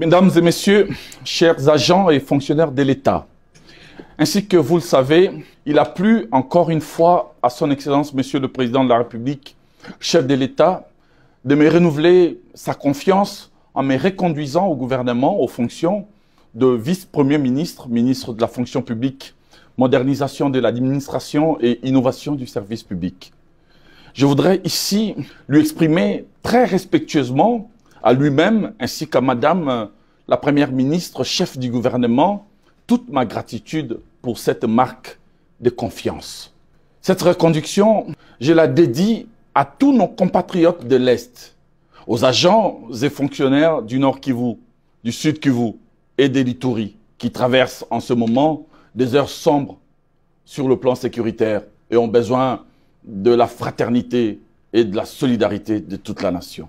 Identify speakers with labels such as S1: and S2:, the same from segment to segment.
S1: Mesdames et messieurs, chers agents et fonctionnaires de l'État, ainsi que vous le savez, il a plu encore une fois à son Excellence, Monsieur le Président de la République, chef de l'État, de me renouveler sa confiance en me reconduisant au gouvernement aux fonctions de vice-premier ministre, ministre de la fonction publique, modernisation de l'administration et innovation du service public. Je voudrais ici lui exprimer très respectueusement à lui-même ainsi qu'à Madame la Première ministre, chef du gouvernement, toute ma gratitude pour cette marque de confiance. Cette reconduction, je la dédie à tous nos compatriotes de l'Est, aux agents et fonctionnaires du Nord Kivu, du Sud Kivu et de l'Ituri, qui traversent en ce moment des heures sombres sur le plan sécuritaire et ont besoin de la fraternité et de la solidarité de toute la nation.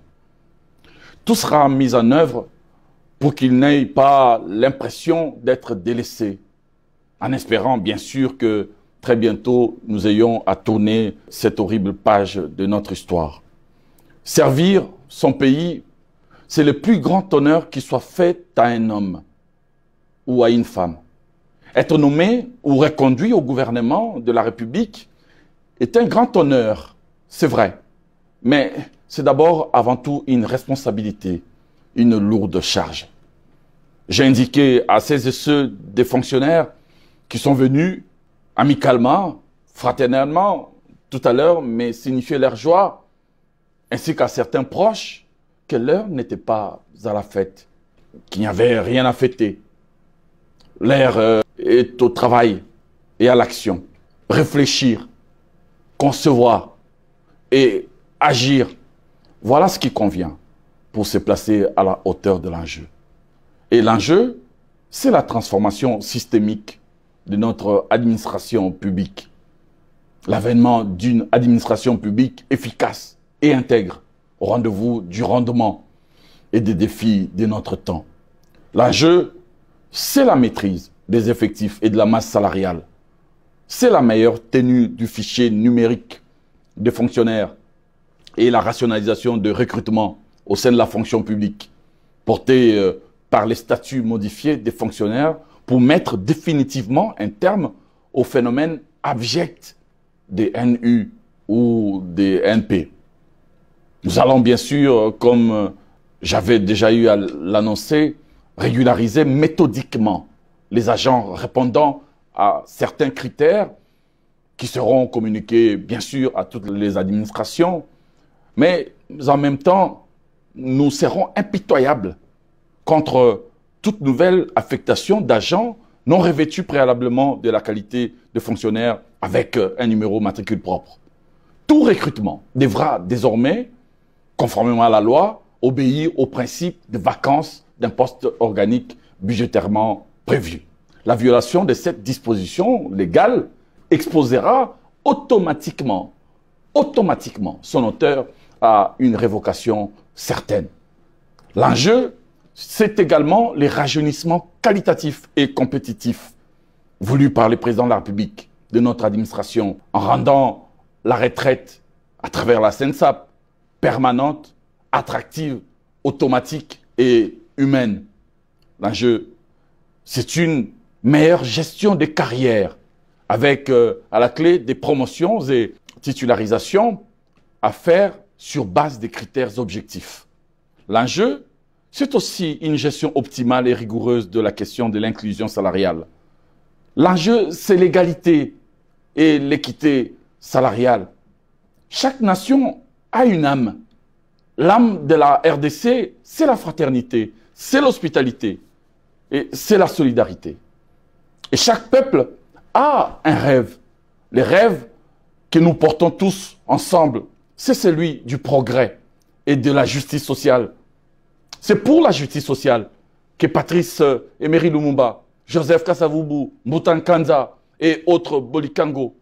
S1: Tout sera mis en œuvre pour qu'ils n'aient pas l'impression d'être délaissés, en espérant bien sûr que très bientôt nous ayons à tourner cette horrible page de notre histoire. Servir son pays, c'est le plus grand honneur qui soit fait à un homme ou à une femme. Être nommé ou reconduit au gouvernement de la République est un grand honneur, c'est vrai, mais c'est d'abord avant tout une responsabilité, une lourde charge. J'ai indiqué à ces et ceux des fonctionnaires qui sont venus amicalement, fraternellement, tout à l'heure, mais signifier leur joie, ainsi qu'à certains proches, que l'heure n'était pas à la fête, qu'il n'y avait rien à fêter. L'heure est au travail et à l'action. Réfléchir, concevoir et agir, voilà ce qui convient pour se placer à la hauteur de l'enjeu. Et l'enjeu, c'est la transformation systémique de notre administration publique. L'avènement d'une administration publique efficace et intègre au rendez-vous du rendement et des défis de notre temps. L'enjeu, c'est la maîtrise des effectifs et de la masse salariale. C'est la meilleure tenue du fichier numérique des fonctionnaires et la rationalisation de recrutement au sein de la fonction publique, portée par les statuts modifiés des fonctionnaires pour mettre définitivement un terme au phénomène abject des NU ou des NP. Nous allons bien sûr, comme j'avais déjà eu à l'annoncer, régulariser méthodiquement les agents répondant à certains critères qui seront communiqués bien sûr à toutes les administrations, mais en même temps, nous serons impitoyables contre toute nouvelle affectation d'agents non revêtus préalablement de la qualité de fonctionnaire avec un numéro matricule propre. Tout recrutement devra désormais, conformément à la loi, obéir au principe de vacance d'un poste organique budgétairement prévu. La violation de cette disposition légale exposera automatiquement son auteur à une révocation certaine. L'enjeu, c'est également les rajeunissements qualitatifs et compétitifs voulus par le président de la République, de notre administration, en rendant la retraite à travers la SENSAP permanente, attractive, automatique et humaine. L'enjeu, c'est une meilleure gestion des carrières avec à la clé des promotions et titularisations à faire sur base des critères objectifs. L'enjeu, c'est aussi une gestion optimale et rigoureuse de la question de l'inclusion salariale. L'enjeu, c'est l'égalité et l'équité salariale. Chaque nation a une âme. L'âme de la RDC, c'est la fraternité, c'est l'hospitalité et c'est la solidarité. Et chaque peuple a un rêve. Les rêves que nous portons tous ensemble, c'est celui du progrès et de la justice sociale. C'est pour la justice sociale que Patrice Emery Lumumba, Joseph Kasavubu, Mbuta Kanza et autres Bolikango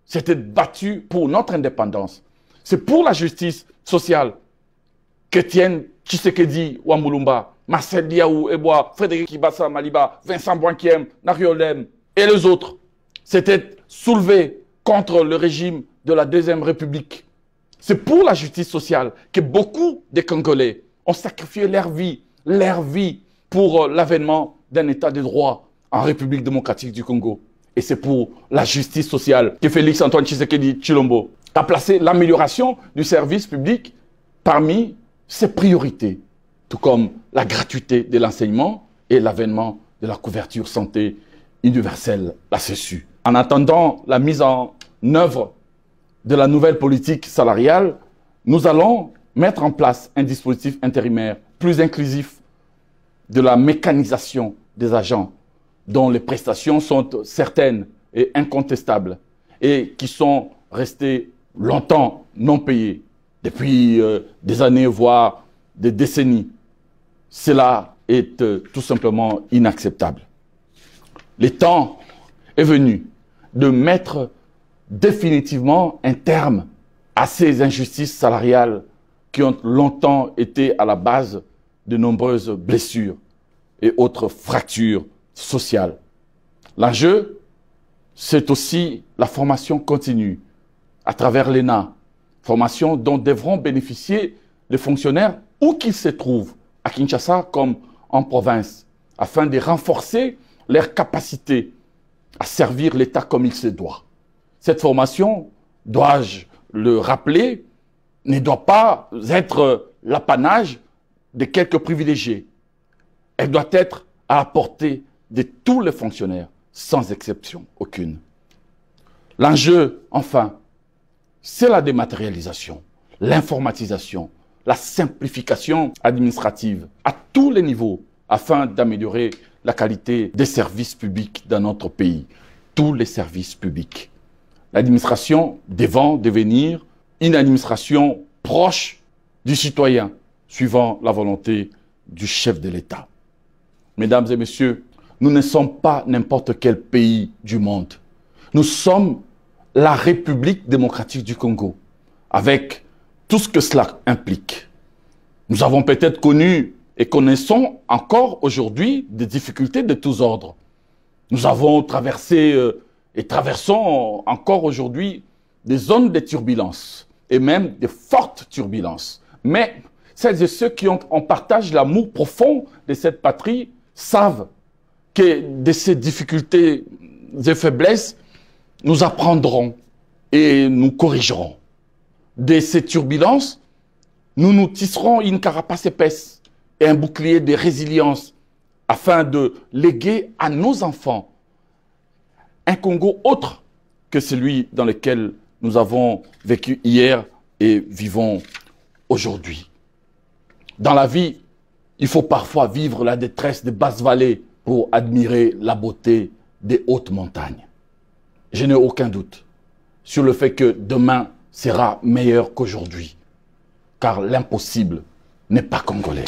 S1: s'étaient battus pour notre indépendance. C'est pour la justice sociale qu'Étienne Tshisekedi Wambulumba, Marcel Diaou Eboa, Frédéric Ibassa Maliba, Vincent Boinkiem, Nariolem et les autres s'étaient soulevés contre le régime de la Deuxième République. C'est pour la justice sociale que beaucoup de Congolais ont sacrifié leur vie pour l'avènement d'un état de droit en République démocratique du Congo. Et c'est pour la justice sociale que Félix Antoine Tshisekedi Tshilombo a placé l'amélioration du service public parmi ses priorités, tout comme la gratuité de l'enseignement et l'avènement de la couverture santé universelle, la CSU. En attendant la mise en œuvre de la nouvelle politique salariale, nous allons mettre en place un dispositif intérimaire plus inclusif de la mécanisation des agents dont les prestations sont certaines et incontestables et qui sont restées longtemps non payées, depuis des années, voire des décennies. Cela est tout simplement inacceptable. Le temps est venu de mettre définitivement un terme à ces injustices salariales qui ont longtemps été à la base de nombreuses blessures et autres fractures sociales. L'enjeu, c'est aussi la formation continue à travers l'ENA, formation dont devront bénéficier les fonctionnaires où qu'ils se trouvent, à Kinshasa comme en province, afin de renforcer leur capacité à servir l'État comme il se doit. Cette formation, dois-je le rappeler, ne doit pas être l'apanage de quelques privilégiés. Elle doit être à la portée de tous les fonctionnaires, sans exception aucune. L'enjeu, enfin, c'est la dématérialisation, l'informatisation, la simplification administrative à tous les niveaux afin d'améliorer la qualité des services publics dans notre pays, tous les services publics. L'administration devant devenir une administration proche du citoyen, suivant la volonté du chef de l'État. Mesdames et messieurs, nous ne sommes pas n'importe quel pays du monde. Nous sommes la République démocratique du Congo, avec tout ce que cela implique. Nous avons peut-être connu et connaissons encore aujourd'hui des difficultés de tous ordres. Nous avons traversé et traversons encore aujourd'hui des zones de turbulence et même de fortes turbulences. Mais celles et ceux qui ont en partage l'amour profond de cette patrie savent que de ces difficultés et faiblesses, nous apprendrons et nous corrigerons. De ces turbulences, nous nous tisserons une carapace épaisse et un bouclier de résilience afin de léguer à nos enfants un Congo autre que celui dans lequel nous avons vécu hier et vivons aujourd'hui. Dans la vie, il faut parfois vivre la détresse des basses vallées pour admirer la beauté des hautes montagnes. Je n'ai aucun doute sur le fait que demain sera meilleur qu'aujourd'hui, car l'impossible n'est pas congolais.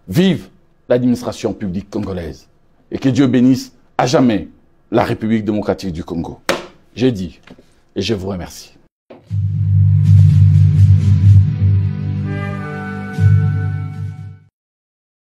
S1: Vive l'administration publique congolaise et que Dieu bénisse à jamais la République démocratique du Congo. J'ai dit et je vous remercie.